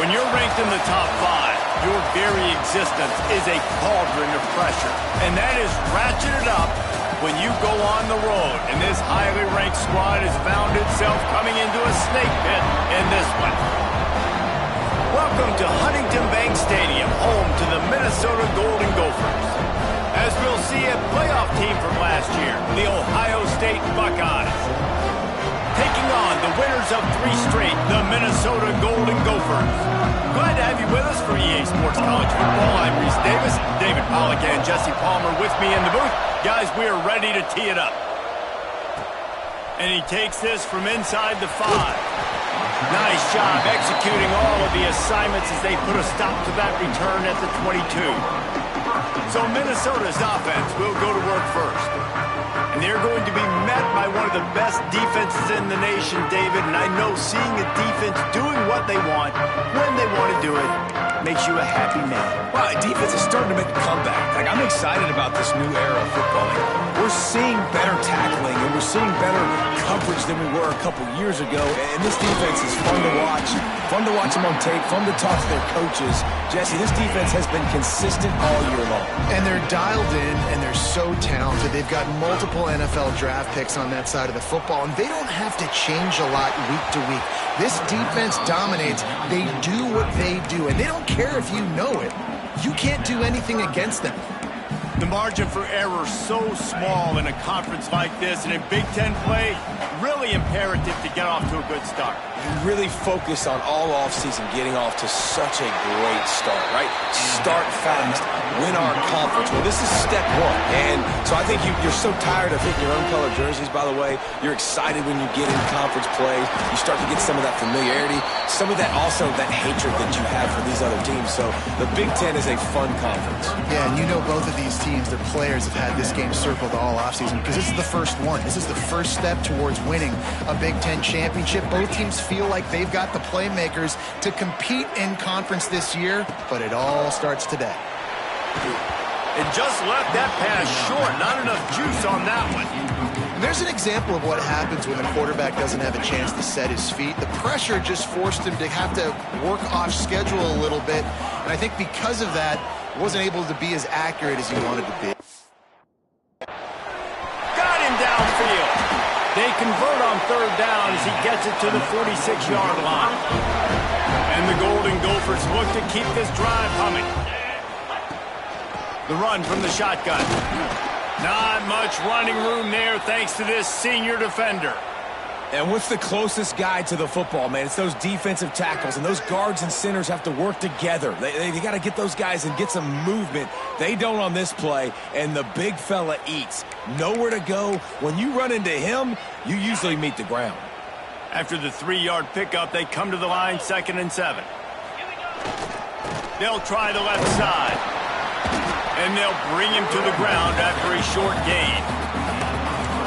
When you're ranked in the top 5, your very existence is a cauldron of pressure. And that is ratcheted up when you go on the road. And this highly ranked squad has found itself coming into a snake pit in this one. Welcome to Huntington Bank Stadium, home to the Minnesota Golden Gophers. As we'll see, a playoff team from last year, the Ohio State Buckeyes, taking on the winners of 3 straight, the Minnesota Golden Gophers. Glad to have you with us for EA Sports College Football. I'm Reese Davis, David Pollack and Jesse Palmer with me in the booth. Guys, we are ready to tee it up. And he takes this from inside the 5. Nice job executing all of the assignments as they put a stop to that return at the 22. So Minnesota's offense will go to work first. And they're going to be met by one of the best defenses in the nation, David. And I know seeing a defense doing what they want, when they want to do it, makes you a happy man. Well, defense is starting to make a comeback. Like, I'm excited about this new era of football. We're seeing better tackling, and we're seeing better coverage than we were a couple years ago. And this defense is fun to watch them on tape, fun to talk to their coaches. Jesse, this defense has been consistent all year long. And they're dialed in, and they're so talented. They've got multiple NFL draft picks on that side of the football, and they don't have to change a lot week to week. This defense dominates. They do what they do, and they don't care if you know it. You can't do anything against them. The margin for error so small in a conference like this, and in Big Ten play, really imperative to get off to a good start. You really focus on all offseason getting off to such a great start, right? Start fast, win our conference. Well, this is step 1. And so I think you're so tired of hitting your own color jerseys, by the way. You're excited when you get in conference play. You start to get some of that familiarity, some of that also that hatred that you have for these other teams. So the Big Ten is a fun conference. Yeah, and you know both of these teams, their players have had this game circled all offseason because this is the first one. This is the first step towards winning a Big Ten championship. Both teams feel like they've got the playmakers to compete in conference this year, but it all starts today. It just left that pass short. Not enough juice on that one. There's an example of what happens when the quarterback doesn't have a chance to set his feet. The pressure just forced him to have to work off schedule a little bit, and I think because of that, wasn't able to be as accurate as he wanted to be. Got him downfield. They convert on 3rd down as he gets it to the 46-yard line. And the Golden Gophers look to keep this drive humming. The run from the shotgun. Not much running room there thanks to this senior defender. And what's the closest guy to the football, man? It's those defensive tackles, and those guards and centers have to work together. They got to get those guys and get some movement. They don't on this play, and the big fella eats. Nowhere to go. When you run into him, you usually meet the ground. After the 3-yard pickup, they come to the line, 2nd and 7. They'll try the left side. And they'll bring him to the ground after a short gain.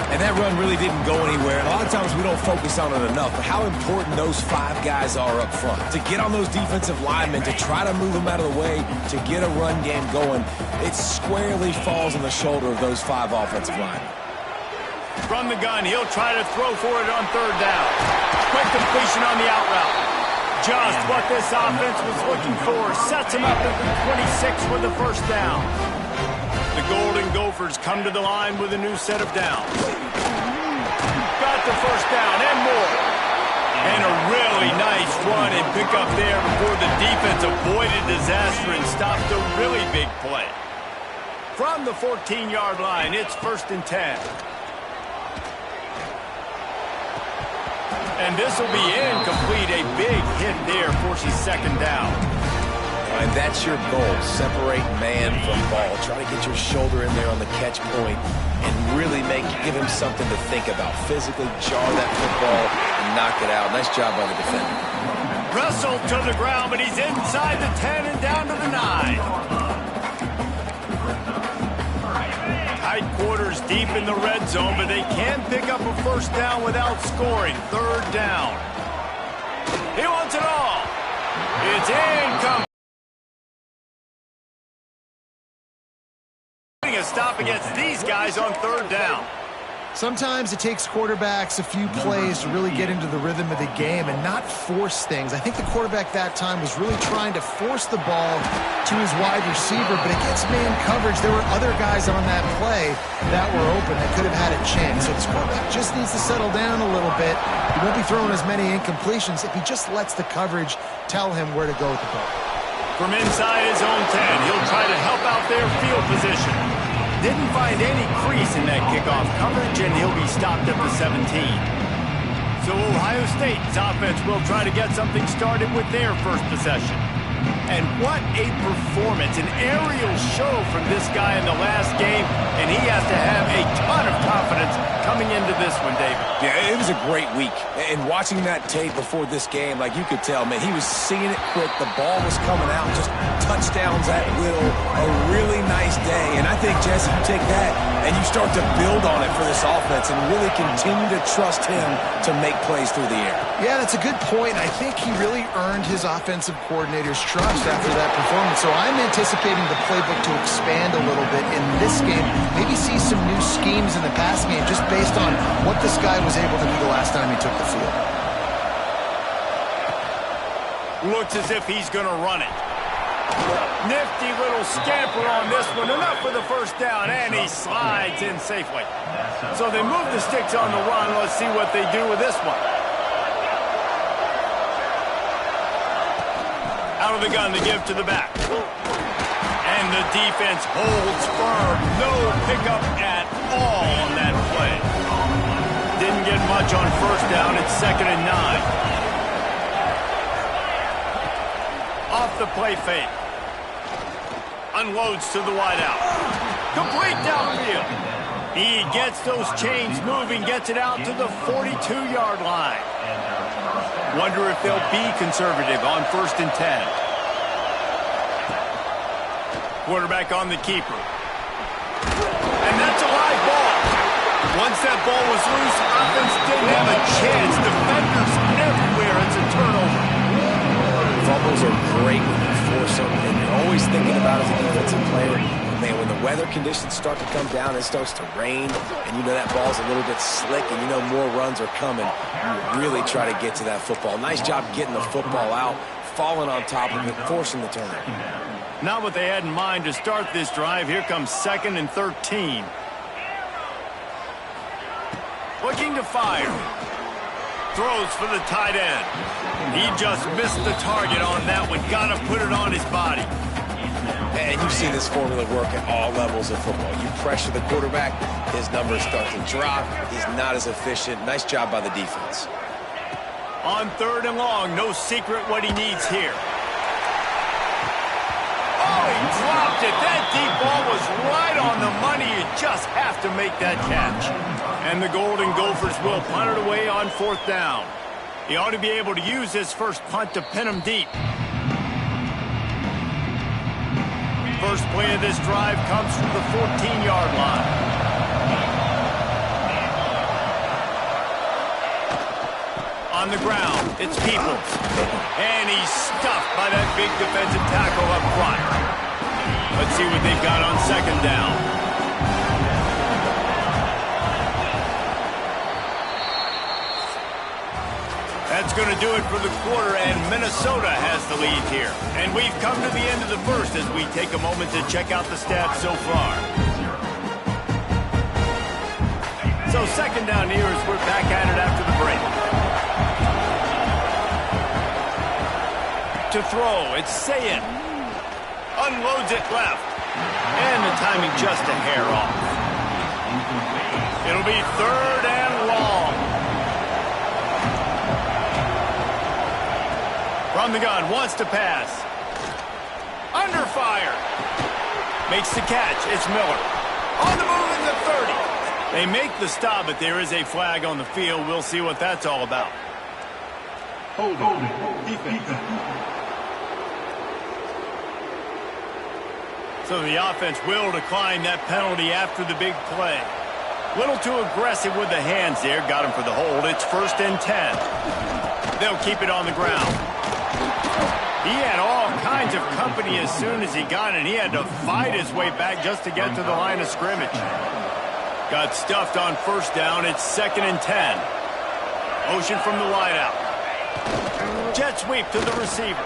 And that run really didn't go anywhere. And a lot of times we don't focus on it enough, but how important those 5 guys are up front. To get on those defensive linemen, to try to move them out of the way, to get a run game going, it squarely falls on the shoulder of those 5 offensive linemen. From the gun, he'll try to throw for it on 3rd down. Quick completion on the out route. Just what this offense was looking for. Sets him up at the 26 with the 1st down. The Golden Gophers come to the line with a new set of downs. Got the 1st down and more. And a really nice run and pick up there before the defense avoided disaster and stopped a really big play. From the 14-yard line, it's 1st and 10. And this will be incomplete. A big hit there forces 2nd down. And that's your goal. Separate man from ball. Try to get your shoulder in there on the catch point and really give him something to think about. Physically jar that football and knock it out. Nice job by the defender. Wrestled to the ground, but he's inside the 10 and down to the 9. Tight quarters deep in the red zone, but they can pick up a 1st down without scoring. 3rd down. He wants it all. It's incomplete. A stop against these guys on 3rd down. Sometimes it takes quarterbacks a few plays to really get into the rhythm of the game and not force things. I think the quarterback that time was really trying to force the ball to his wide receiver, but against man coverage, there were other guys on that play that were open that could have had a chance. So this quarterback just needs to settle down a little bit. He won't be throwing as many incompletions if he just lets the coverage tell him where to go with the ball. From inside his own 10, he'll try to help out their field position. Didn't find any crease in that kickoff coverage, and he'll be stopped at the 17. So Ohio State's offense will try to get something started with their first possession. And what a performance, an aerial show from this guy in the last game, and he has to have a ton of confidence coming into this one, David. Yeah, it was a great week. And watching that tape before this game, like you could tell, man, he was seeing it quick. The ball was coming out, just touchdowns at will. A really nice day. And I think, Jesse, you take that and you start to build on it for this offense and really continue to trust him to make plays through the air. Yeah, that's a good point. I think he really earned his offensive coordinator's trust after that performance. So I'm anticipating the playbook to expand a little bit in this game. Maybe see some new schemes in the passing game just based on what this guy was able to do the last time he took the field. Looks as if he's going to run it. Nifty little scamper on this one. Enough for the first down, and he slides in safely. So they move the sticks on the run. Let's see what they do with this one. Out of the gun to give to the back. And the defense holds firm. No pickup at all on that play. Didn't get much on first down. It's 2nd and 9. Off the play fake. Unloads to the wideout. Complete downfield. He gets those chains moving, gets it out to the 42-yard line. Wonder if they'll be conservative on 1st and 10. Quarterback on the keeper. And that's a live ball. Once that ball was loose, offense didn't have a chance. Defenders everywhere. It's a turnover. Fumbles are great when you force them, and you're always thinking about as a defensive player, man, when the weather conditions start to come down, it starts to rain, and you know that ball's a little bit slick, and you know more runs are coming, you really try to get to that football. Nice job getting the football out, falling on top of it, forcing the turnover. Not what they had in mind to start this drive. Here comes 2nd and 13. Looking to fire. Throws for the tight end. He just missed the target on that one. Got to put it on his body. And you've seen this formula work at all levels of football. You pressure the quarterback, his numbers start to drop. He's not as efficient. Nice job by the defense. On 3rd and long, no secret what he needs here. Oh, he dropped it. That deep ball was right on the money. You just have to make that catch. And the Golden Gophers will punt it away on 4th down. He ought to be able to use his first punt to pin him deep. First play of this drive comes from the 14-yard line. On the ground, it's Peoples. And he's stuffed by that big defensive tackle up front. Let's see what they've got on 2nd down. That's going to do it for the quarter, and Minnesota has the lead here. And we've come to the end of the first as we take a moment to check out the stats so far. So 2nd down here as we're back at it after the break. To throw, it's Sayin. Unloads it left. And the timing just a hair off. It'll be 3rd and long. From the gun, wants to pass. Under fire. Makes the catch. It's Miller. On the move in the 30. They make the stop, but there is a flag on the field. We'll see what that's all about. Hold it. Defense. So the offense will decline that penalty after the big play. Little too aggressive with the hands there. Got him for the hold. It's 1st and 10. They'll keep it on the ground. He had all kinds of company as soon as he got it. He had to fight his way back just to get to the line of scrimmage. Got stuffed on first down. It's 2nd and 10. Motion from the wideout. Jet sweep to the receiver.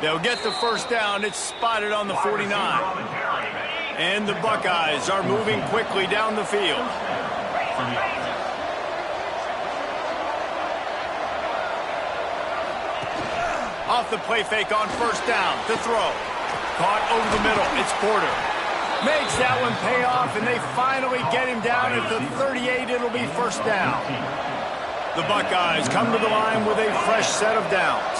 They'll get the first down. It's spotted on the 49. And the Buckeyes are moving quickly down the field. Off the play fake on first down to throw. Caught over the middle. It's Porter. Makes that one pay off, and they finally get him down at the 38. It'll be first down. The Buckeyes come to the line with a fresh set of downs.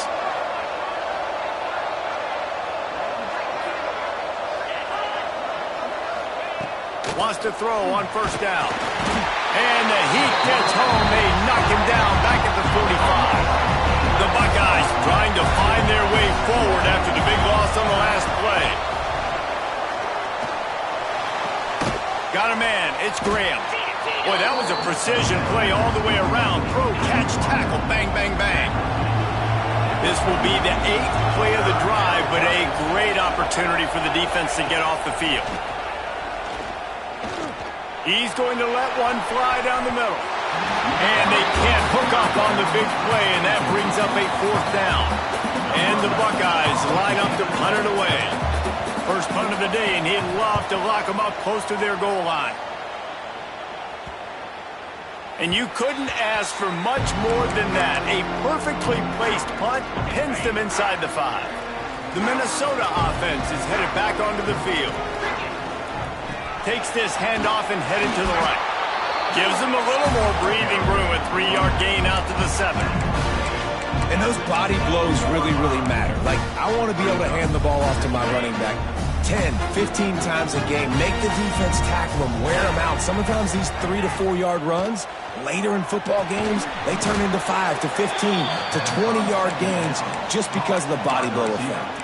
Wants to throw on first down. And the heat gets home. They knock him down back at the 45. The Buckeyes trying to find their way forward after the big loss on the last play. Got a man. It's Graham. Boy, that was a precision play all the way around. Throw, catch, tackle, bang, bang, bang. This will be the 8th play of the drive, but a great opportunity for the defense to get off the field. He's going to let one fly down the middle. And they can't hook up on the big play, and that brings up a 4th down. And the Buckeyes line up to punt it away. First punt of the day, and he'd love to lock them up close to their goal line. And you couldn't ask for much more than that. A perfectly placed punt pins them inside the 5. The Minnesota offense is headed back onto the field. Takes this handoff and headed to the right. Gives them a little more breathing room. A 3-yard gain out to the 7. And those body blows really, really matter. Like, I want to be able to hand the ball off to my running back 10, 15 times a game. Make the defense tackle them, wear them out. Sometimes these 3 to 4 yard runs, later in football games, they turn into 5 to 15 to 20-yard gains just because of the body blow effect.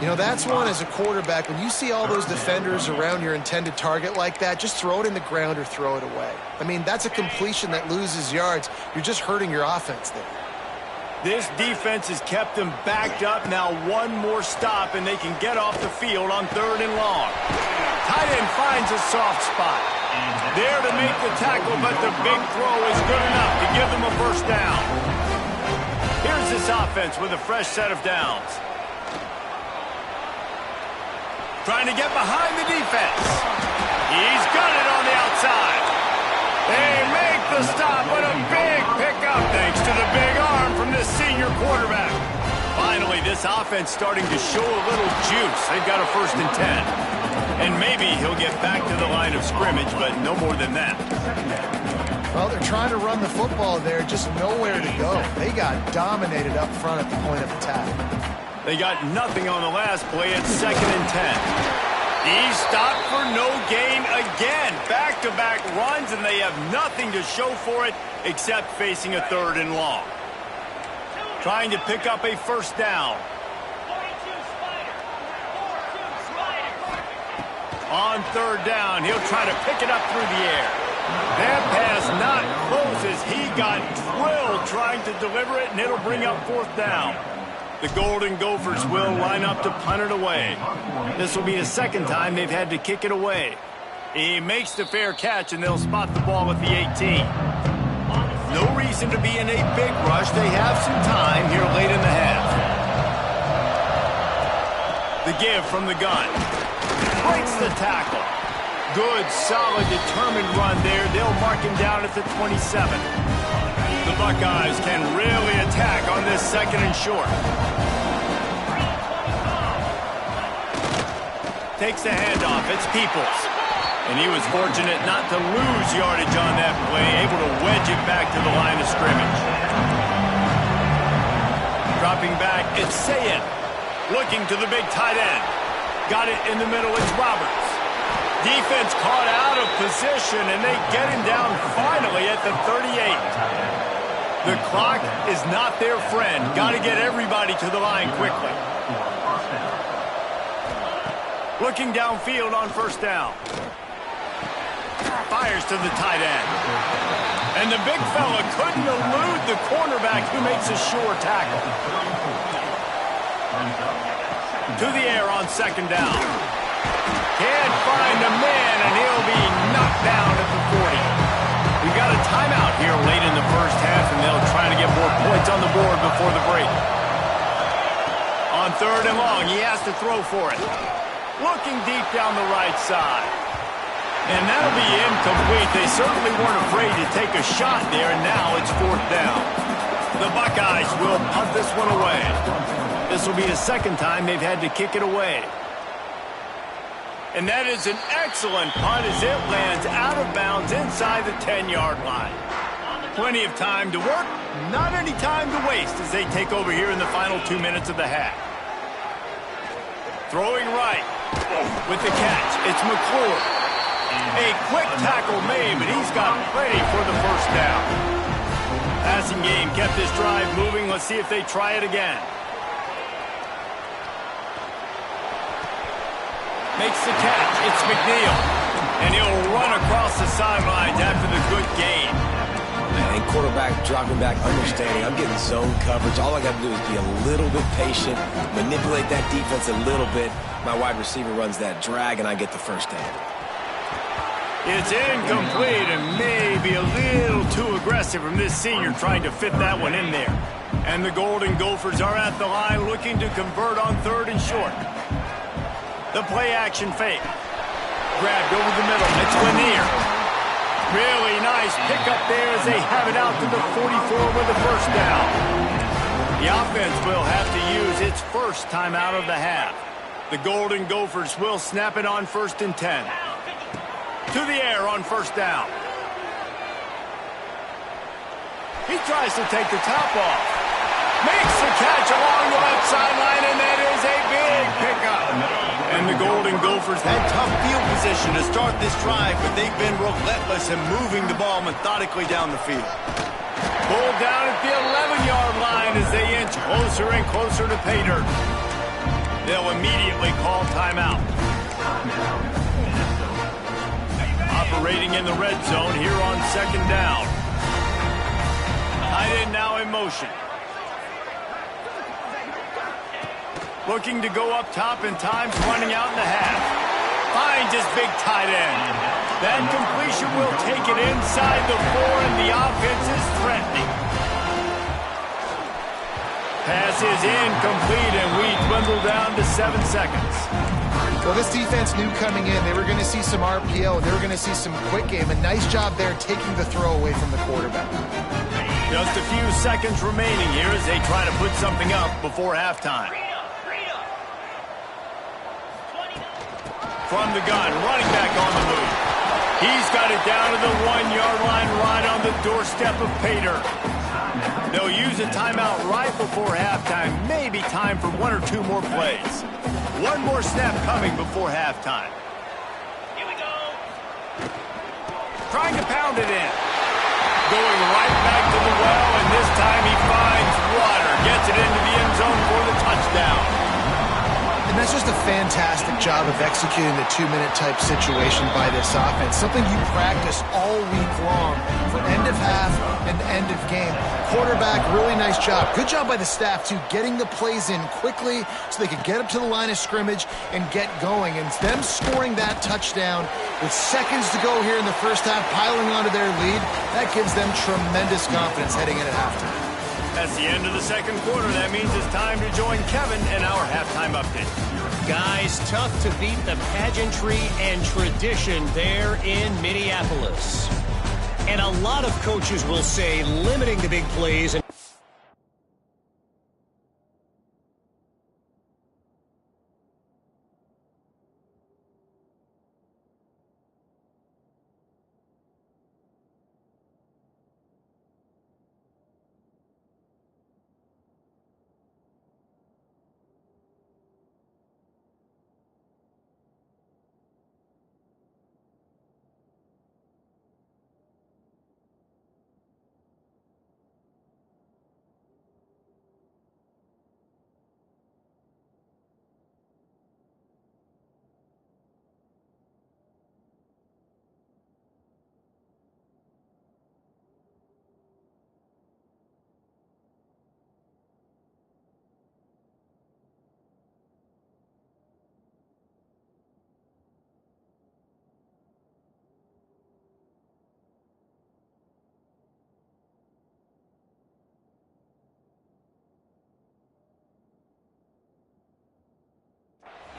You know, that's one as a quarterback. When you see all those defenders around your intended target like that, just throw it in the ground or throw it away. I mean, that's a completion that loses yards. You're just hurting your offense there. This defense has kept them backed up. Now one more stop, and they can get off the field on 3rd and long. Tight end finds a soft spot. There to make the tackle, but the big throw is good enough to give them a first down. Here's this offense with a fresh set of downs. Trying to get behind the defense. He's got it on the outside. They make the stop, but a big pickup thanks to the big arm from this senior quarterback. Finally, this offense starting to show a little juice. They've got a 1st and 10. And maybe he'll get back to the line of scrimmage, but no more than that. Well, they're trying to run the football there, just nowhere to go. They got dominated up front at the point of attack. They got nothing on the last play at 2nd and 10. He's stopped for no gain again. Back-to-back runs, and they have nothing to show for it except facing a 3rd and long. Trying to pick up a first down. On 3rd down, he'll try to pick it up through the air. That pass not close as he got drilled trying to deliver it, and it'll bring up 4th down. The Golden Gophers will line up to punt it away. This will be the 2nd time they've had to kick it away. He makes the fair catch, and they'll spot the ball at the 18. No reason to be in a big rush. They have some time here late in the half. The give from the gun. Breaks the tackle. Good, solid, determined run there. They'll mark him down at the 27. The Buckeyes can really attack on this 2nd and short. Takes the handoff. It's Peoples. And he was fortunate not to lose yardage on that play, able to wedge it back to the line of scrimmage. Dropping back, it's Sayed. Looking to the big tight end. Got it in the middle, it's Roberts. Defense caught out of position, and they get him down finally at the 38. The clock is not their friend. Got to get everybody to the line quickly. Looking downfield on first down. Fires to the tight end. And the big fella couldn't elude the cornerback who makes a sure tackle. To the air on 2nd down. Can't find a man, and he'll be knocked down at the 40. We got a timeout here late in the first half, and they'll try to get more points on the board before the break. On 3rd and long, he has to throw for it. Looking deep down the right side. And that'll be incomplete. They certainly weren't afraid to take a shot there, and now it's 4th down. The Buckeyes will punt this one away. This will be the second time they've had to kick it away. And that is an excellent punt as it lands out of bounds inside the 10-yard line. Plenty of time to work, not any time to waste as they take over here in the final 2 minutes of the half. Throwing right with the catch. It's McClure. A quick tackle made, but he's got plenty for the first down. Passing game kept this drive moving. Let's see if they try it again. Makes the catch. It's McNeil. And he'll run across the sidelines after the good gain. And quarterback dropping back, understanding I'm getting zone coverage. All I got to do is be a little bit patient, manipulate that defense a little bit. My wide receiver runs that drag, and I get the first down. It's incomplete and maybe a little too aggressive from this senior trying to fit that one in there. And the Golden Gophers are at the line looking to convert on 3rd and short. The play-action fake. Grabbed over the middle. It's Lanier. Really nice pickup there as they have it out to the 44 with the first down. The offense will have to use its first timeout of the half. The Golden Gophers will snap it on 1st and 10. To the air on 1st down. He tries to take the top off. Makes the catch along the left sideline, and that is a big pickup. And the Golden Gophers had tough field position to start this drive, but they've been relentless in moving the ball methodically down the field. Pulled down at the 11-yard line as they inch closer and closer to pay dirt. They'll immediately call timeout. Operating in the red zone here on 2nd down. Tight end now in motion. Looking to go up top, and time's running out in the half. Finds his big tight end. That completion will take it inside the 4, and the offense is threatening. Pass is incomplete, and we dwindle down to 7 seconds. Well, this defense knew coming in they were going to see some RPO. They were going to see some quick game. A nice job there taking the throw away from the quarterback. Just a few seconds remaining here as they try to put something up before halftime. From the gun, running back on the move. He's got it down to the 1-yard line right on the doorstep of pay dirt. They'll use a timeout right before halftime. Maybe time for 1 or 2 more plays. One more snap coming before halftime. Here we go. Trying to pound it in. Going right back to the well, and this time he finds water. Gets it into the end zone for the touchdown. And that's just a fantastic job of executing the 2-minute type situation by this offense. Something you practice all week long for end of half and end of game. Quarterback, really nice job. Good job by the staff, too, getting the plays in quickly so they could get up to the line of scrimmage and get going. And them scoring that touchdown with seconds to go here in the first half, piling onto their lead, that gives them tremendous confidence heading in at halftime. That's the end of the 2nd quarter. That means it's time to join Kevin in our halftime update. Guys, tough to beat the pageantry and tradition there in Minneapolis. And a lot of coaches will say limiting the big plays and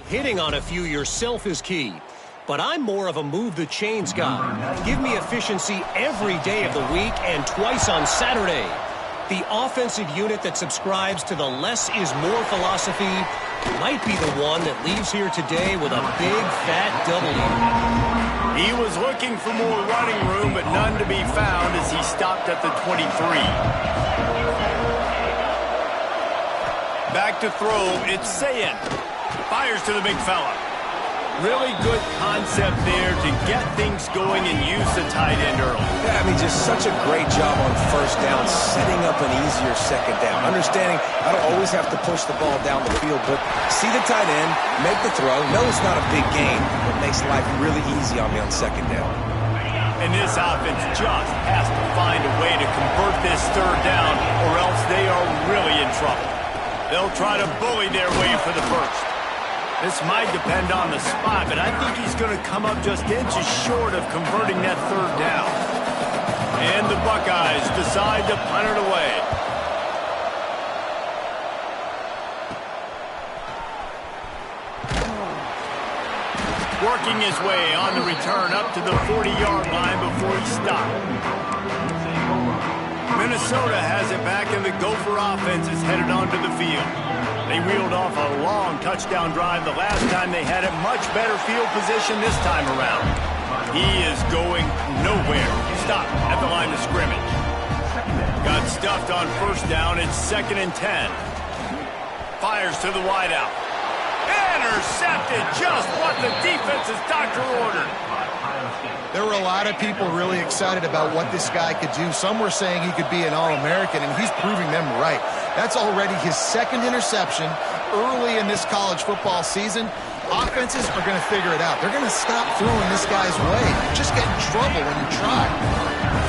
hitting on a few yourself is key. But I'm more of a move-the-chains guy. Give me efficiency every day of the week and twice on Saturday. The offensive unit that subscribes to the less is more philosophy might be the one that leaves here today with a big, fat W. He was looking for more running room, but none to be found as he stopped at the 23. Back to throw, it's Sayin. Fires to the big fella. Really good concept there to get things going and use the tight end early. Yeah, I mean, just such a great job on first down, setting up an easier second down. Understanding I don't always have to push the ball down the field, but see the tight end, make the throw. No, it's not a big gain, but makes life really easy on me on second down. And this offense just has to find a way to convert this third down, or else they are really in trouble. They'll try to bully their way for the first. This might depend on the spot, but I think he's going to come up just inches short of converting that third down. And the Buckeyes decide to punt it away. Working his way on the return up to the 40-yard line before he stopped. Minnesota has it back, and the Gopher offense is headed onto the field. They reeled off a long touchdown drive the last time they had a much better field position this time around. He is going nowhere. Stop at the line of scrimmage. Got stuffed on first down. It's 2nd and 10. Fires to the wideout. Intercepted, just what the defense's doctor ordered. There were a lot of people really excited about what this guy could do. Some were saying he could be an All-American, and he's proving them right. That's already his 2nd interception early in this college football season. Offenses are going to figure it out. They're going to stop throwing this guy's way. You just get in trouble when you try.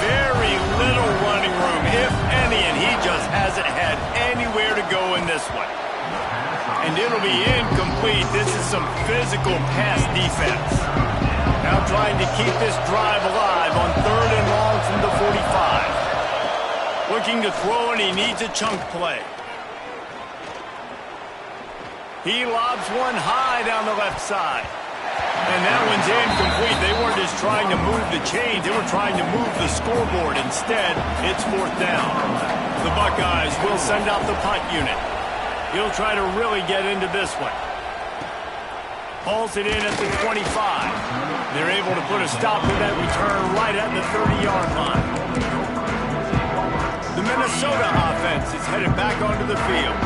Very little running room, if any, and he just hasn't had anywhere to go in this one. And it'll be incomplete. This is some physical pass defense. Now trying to keep this drive alive on 3rd and long from the 45. Looking to throw, and he needs a chunk play. He lobs one high down the left side. And that one's incomplete. They weren't just trying to move the chains. They were trying to move the scoreboard. Instead, it's 4th down. The Buckeyes will send out the punt unit. He'll try to really get into this one. Hauls it in at the 25. They're able to put a stop to that return right at the 30-yard line. The Minnesota offense is headed back onto the field.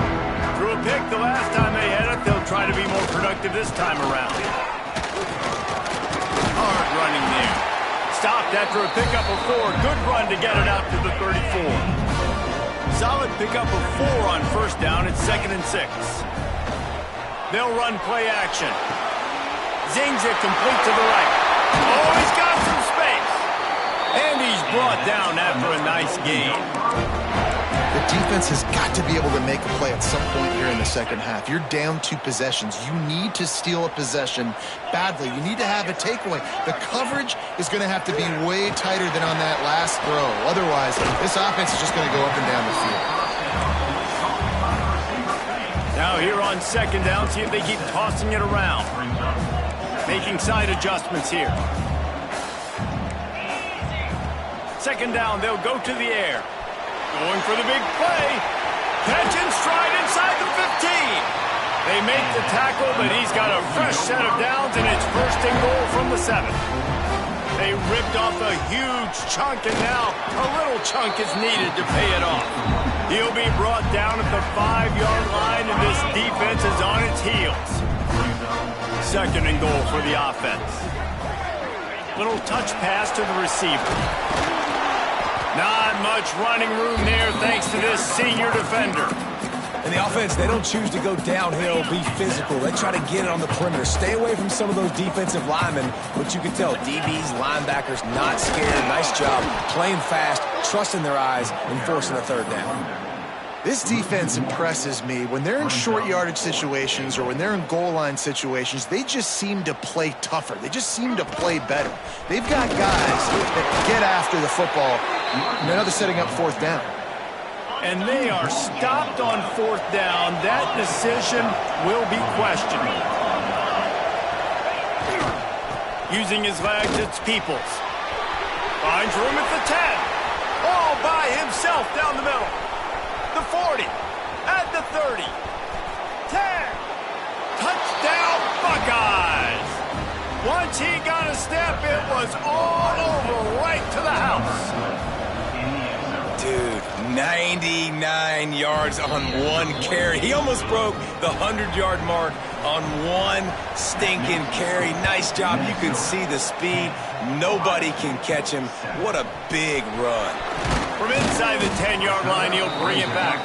Threw a pick the last time they had it. They'll try to be more productive this time around. Hard running there. Stopped after a pickup of 4. Good run to get it out to the 34. Solid pickup of 4 on first down. It's 2nd and 6. They'll run play action. Zings it complete to the right. Oh, he's got some space. And he's brought down after a nice gain. The defense has got to be able to make a play at some point here in the second half. You're down 2 possessions. You need to steal a possession badly. You need to have a takeaway. The coverage is going to have to be way tighter than on that last throw. Otherwise, this offense is just going to go up and down the field. Now here on 2nd down, see if they keep tossing it around. Making side adjustments here. 2nd down, they'll go to the air. Going for the big play. Catch and stride inside the 15. They make the tackle, but he's got a fresh set of downs, and it's 1st and goal from the 7. They ripped off a huge chunk, and now a little chunk is needed to pay it off. He'll be brought down at the 5-yard line, and this defense is on its heels. 2nd and goal for the offense. Little touch pass to the receiver. Not much running room there thanks to this senior defender. And the offense, they don't choose to go downhill, be physical. They try to get it on the perimeter. Stay away from some of those defensive linemen, but you can tell DBs, linebackers, not scared. Nice job playing fast, trusting their eyes, and forcing a 3rd down. This defense impresses me. When they're in short yardage situations or when they're in goal line situations, they just seem to play tougher. They just seem to play better. They've got guys that get after the football. Now they're setting up 4th down. And they are stopped on 4th down. That decision will be questioned. Using his legs, it's Peoples. Finds room at the 10. All by himself down the middle. The 40. At the 30. 10. Touchdown, Buckeyes. Once he got a step, it was all over right to the house. Dude, 99 yards on one carry. He almost broke the 100-yard mark on one stinking carry. Nice job. You can see the speed. Nobody can catch him. What a big run. From inside the 10-yard line, he'll bring it back.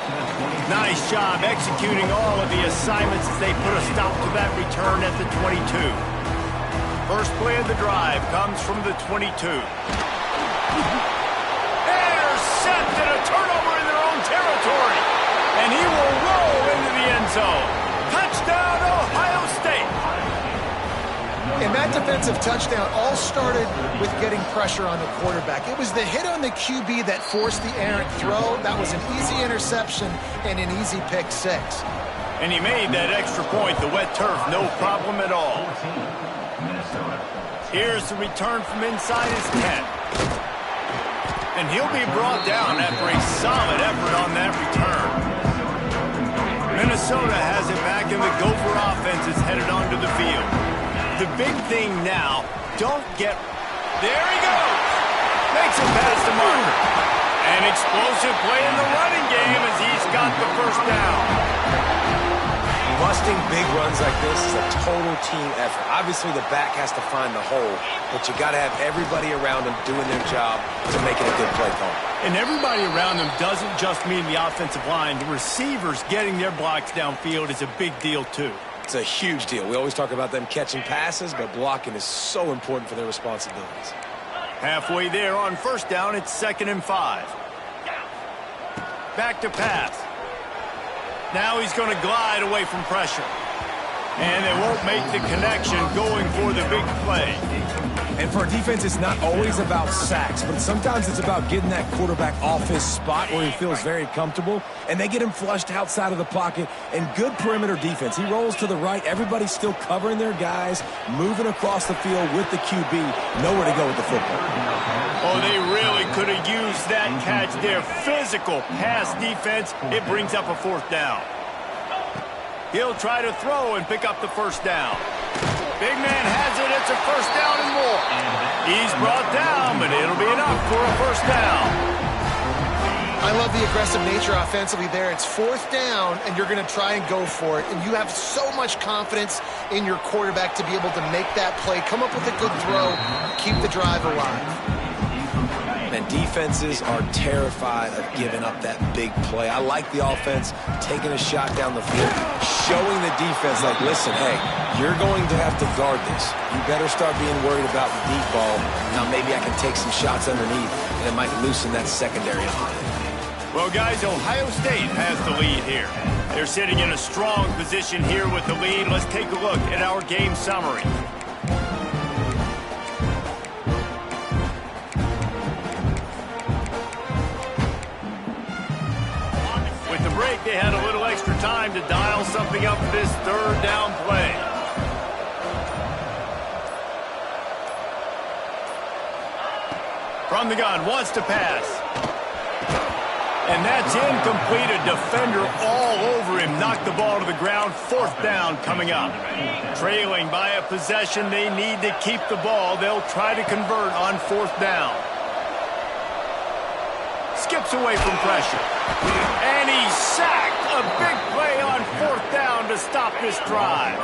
Nice job executing all of the assignments as they put a stop to that return at the 22. First play of the drive comes from the 22. Intercepted, a turnover in their own territory. And he will roll into the end zone. Touchdown, Ohio State. And that defensive touchdown all started with getting pressure on the quarterback. It was the hit on the QB that forced the errant throw. That was an easy interception and an easy pick six. And he made that extra point, the wet turf, no problem at all. Here's the return from inside his 10. And he'll be brought down after a solid effort on that return. Minnesota has it back, and the Gopher offense is headed onto the field. The big thing now, don't get... There he goes! Makes it past the marker. An explosive play in the running game as he's got the first down. Busting big runs like this is a total team effort. Obviously, the back has to find the hole, but you got to have everybody around them doing their job to make it a good play call. And everybody around them doesn't just mean the offensive line. The receivers getting their blocks downfield is a big deal, too. It's a huge deal. We always talk about them catching passes, but blocking is so important for their responsibilities. Halfway there on first down, it's 2nd and 5. Back to pass. Now he's going to glide away from pressure. And they won't make the connection going for the big play. And for a defense, it's not always about sacks, but sometimes it's about getting that quarterback off his spot where he feels very comfortable, and they get him flushed outside of the pocket. And good perimeter defense. He rolls to the right. Everybody's still covering their guys, moving across the field with the QB. Nowhere to go with the football. Oh, they really could have used that catch there. Physical pass defense. It brings up a 4th down. He'll try to throw and pick up the first down. Big man has it. It's a first down and more. He's brought down, but it'll be enough for a first down. I love the aggressive nature offensively there. It's 4th down, and you're going to try and go for it. And you have so much confidence in your quarterback to be able to make that play, come up with a good throw, keep the drive alive. And defenses are terrified of giving up that big play. I like the offense taking a shot down the field, showing the defense, like, listen, hey, you're going to have to guard this. You better start being worried about the deep ball. Now maybe I can take some shots underneath, and it might loosen that secondary up. Well, guys, Ohio State has the lead here. They're sitting in a strong position here with the lead. Let's take a look at our game summary. Break, they had a little extra time to dial something up for this 3rd down play. From the gun, wants to pass. And that's incomplete. A defender all over him. Knocked the ball to the ground. 4th down coming up. Trailing by a possession, they need to keep the ball. They'll try to convert on 4th down. Skips away from pressure. And he's sacked. A big play on 4th down to stop this drive.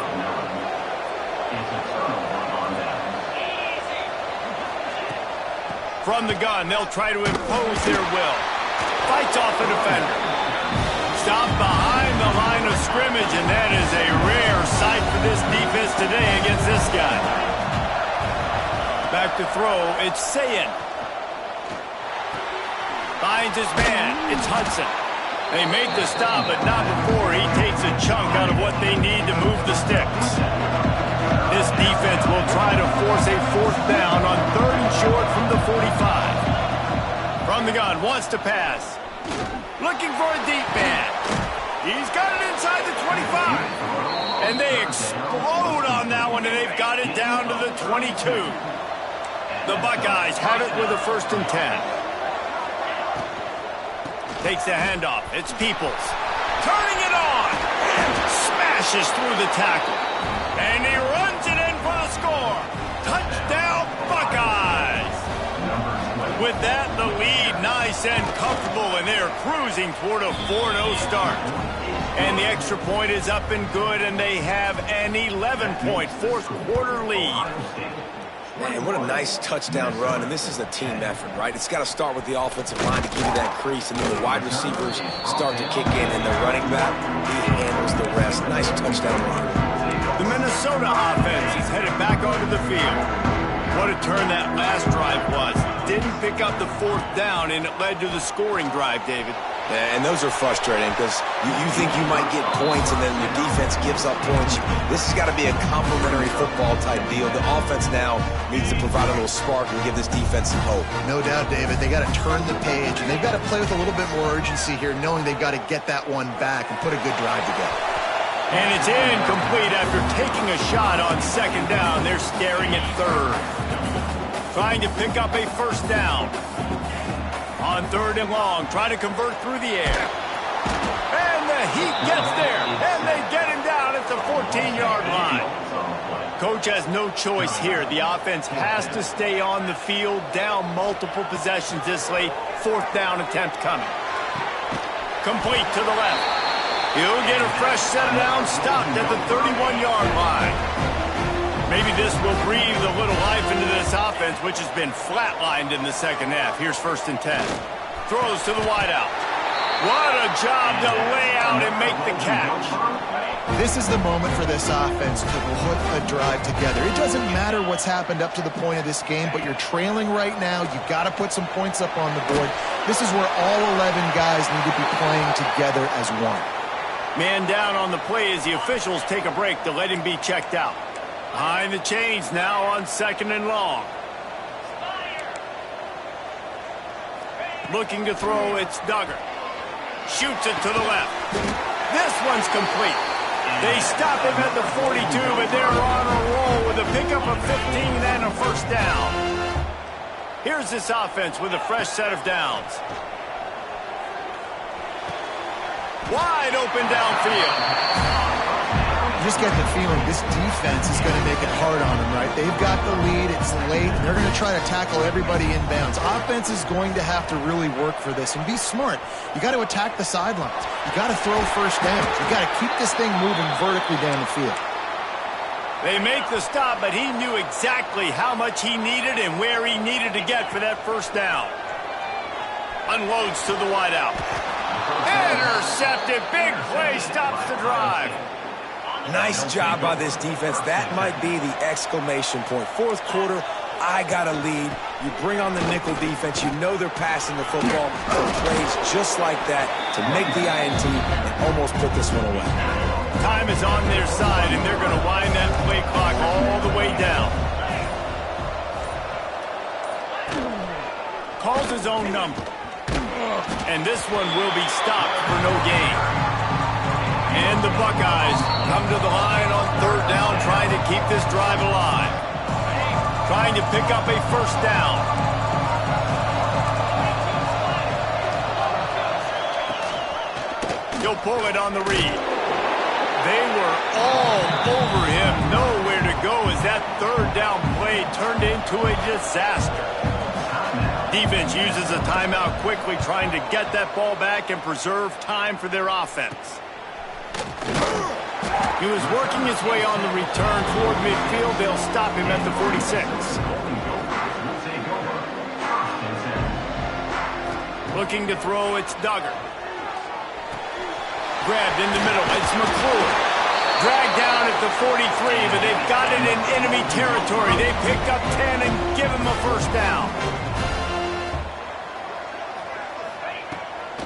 From the gun, they'll try to impose their will. Fights off a defender. Stopped behind the line of scrimmage, and that is a rare sight for this defense today against this guy. Back to throw, it's Sayin. Finds his man, it's Hudson. They make the stop, but not before he takes a chunk out of what they need to move the sticks. This defense will try to force a 4th down on 3rd and short from the 45. From the gun, wants to pass. Looking for a deep man. He's got it inside the 25. And they explode on that one, and they've got it down to the 22. The Buckeyes have it with a 1st and 10. Takes the handoff. It's Peoples. Turning it on. Smashes through the tackle. And he runs it in for the score. Touchdown, Buckeyes. With that, the lead nice and comfortable, and they're cruising toward a 4-0 start. And the extra point is up and good, and they have an 11-point fourth-quarter lead. Man, what a nice touchdown run, and this is a team effort, right? It's got to start with the offensive line to give you that crease, and then the wide receivers start to kick in, and the running back, he handles the rest. Nice touchdown run. The Minnesota offense is headed back onto the field. What a turn that last drive was. Didn't pick up the 4th down, and it led to the scoring drive, David. Yeah, and those are frustrating because you think you might get points and then your defense gives up points. This has got to be a complementary football type deal. The offense now needs to provide a little spark and give this defense some hope. No doubt, David. They got to turn the page, and they've got to play with a little bit more urgency here, knowing they've got to get that one back and put a good drive together. And it's incomplete after taking a shot on 2nd down. They're staring at 3rd. Trying to pick up a 1st down. On 3rd and long, trying to convert through the air. And the Heat gets there, and they get him down at the 14-yard line. Coach has no choice here. The offense has to stay on the field, down multiple possessions this late. 4th down attempt coming. Complete to the left. He'll get a fresh set of downs, stopped at the 31-yard line. Maybe this will breathe a little life into this offense, which has been flatlined in the 2nd half. Here's 1st and 10. Throws to the wideout. What a job to lay out and make the catch. This is the moment for this offense to put a drive together. It doesn't matter what's happened up to the point of this game, but you're trailing right now. You've got to put some points up on the board. This is where all 11 guys need to be playing together as one. Man down on the play as the officials take a break to let him be checked out. Behind the chains now on 2nd and long. Looking to throw, it's Duggar. Shoots it to the left. This one's complete. They stop him at the 42, but they're on a roll with a pickup of 15 and a 1st down. Here's this offense with a fresh set of downs. Wide open downfield. You just get the feeling this defense is going to make it hard on them, right? They've got the lead. It's late. And they're going to try to tackle everybody inbounds. Offense is going to have to really work for this and be smart. You got to attack the sidelines. You got to throw 1st downs. You got to keep this thing moving vertically down the field. They make the stop, but he knew exactly how much he needed and where he needed to get for that 1st down. Unloads to the wideout. Intercepted. Big play stops the drive. Nice job by this defense. That might be the exclamation point. 4th quarter, I got a lead. You bring on the nickel defense. You know they're passing the football. So plays just like that to make the INT and almost put this one away. Time is on their side, and they're going to wind that play clock all the way down. Calls his own number. And this one will be stopped for no gain. And the Buckeyes come to the line on 3rd down, trying to keep this drive alive. Trying to pick up a 1st down. He'll pull it on the read. They were all over him, nowhere to go as that 3rd down play turned into a disaster. Defense uses a timeout quickly, trying to get that ball back and preserve time for their offense. He was working his way on the return toward midfield. They'll stop him at the 46. Looking to throw, it's Duggar. Grabbed in the middle, it's McClure. Dragged down at the 43, but they've got it in enemy territory. They pick up 10 and give him a 1st down.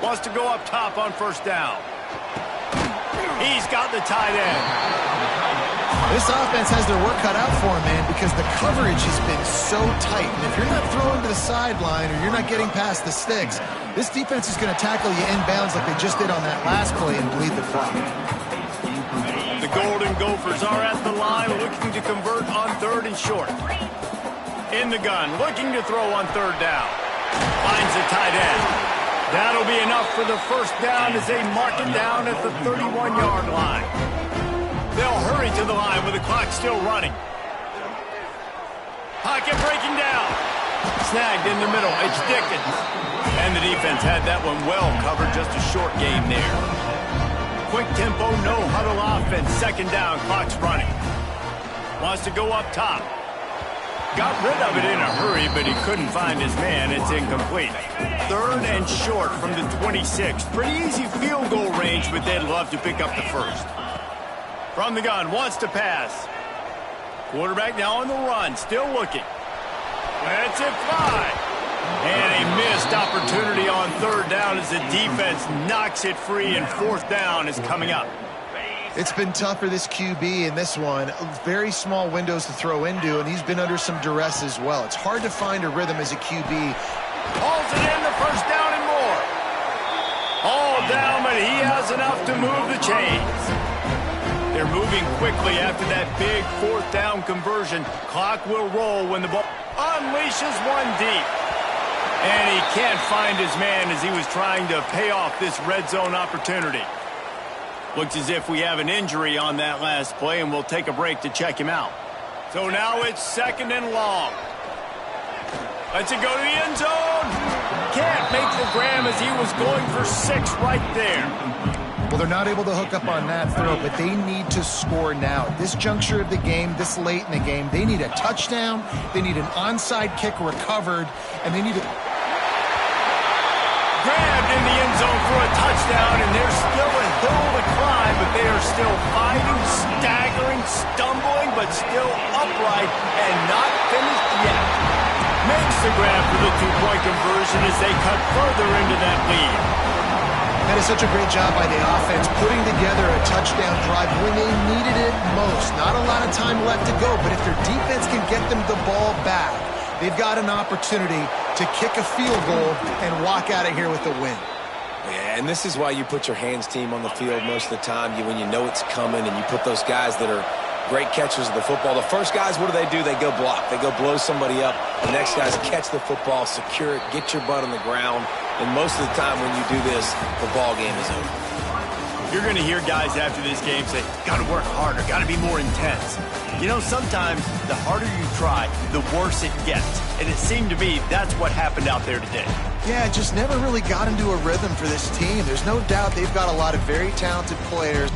Wants to go up top on 1st down. He's got the tight end. This offense has their work cut out for them, man, because the coverage has been so tight. And if you're not throwing to the sideline or you're not getting past the sticks, this defense is going to tackle you inbounds like they just did on that last play and bleed the clock. The Golden Gophers are at the line looking to convert on 3rd and short. In the gun, looking to throw on 3rd down. Finds the tight end. That'll be enough for the first down as they mark it down at the 31-yard line. They'll hurry to the line with the clock still running. Pocket breaking down. Snagged in the middle. It's Dickens. And the defense had that one well covered. Just a short game there. Quick tempo, no huddle offense. 2nd down, clock's running. Wants to go up top. Got rid of it in a hurry, but he couldn't find his man. It's incomplete. 3rd and short from the 26. Pretty easy field goal range, but they'd love to pick up the first. From the gun, wants to pass. Quarterback now on the run, still looking. Lets it fly. And a missed opportunity on 3rd down as the defense knocks it free, and 4th down is coming up. It's been tough for this QB in this one. Very small windows to throw into, and he's been under some duress as well. It's hard to find a rhythm as a QB. Pulls it in, the first down and more. All down, but he has enough to move the chains. They're moving quickly after that big 4th down conversion. Clock will roll when the ball unleashes one deep. And he can't find his man as he was trying to pay off this red zone opportunity. Looks as if we have an injury on that last play, and we'll take a break to check him out. So now it's 2nd and long. Lets it go to the end zone. Can't make the grab as he was going for 6 right there. Well, they're not able to hook up on that throw, but they need to score now. At this juncture of the game, this late in the game, they need a touchdown, they need an onside kick recovered, and they need a... Grabbed in the end zone for a touchdown, and there's still a hill to climb, but they are still fighting, staggering, stumbling, but still upright and not finished yet. Makes the grab for the 2-point conversion as they cut further into that lead. That is such a great job by the offense, putting together a touchdown drive when they needed it most. Not a lot of time left to go, but if their defense can get them the ball back, they've got an opportunity to kick a field goal and walk out of here with a win. Yeah, and this is why you put your hands team on the field most of the time. When you know it's coming, and you put those guys that are great catchers of the football. The first guys, what do? They go block. They go blow somebody up. The next guys catch the football, secure it, get your butt on the ground. And most of the time when you do this, the ball game is over. You're going to hear guys after this game say, got to work harder, got to be more intense. You know, sometimes the harder you try, the worse it gets. And it seemed to me that's what happened out there today. Yeah, it just never really got into a rhythm for this team. There's no doubt they've got a lot of very talented players.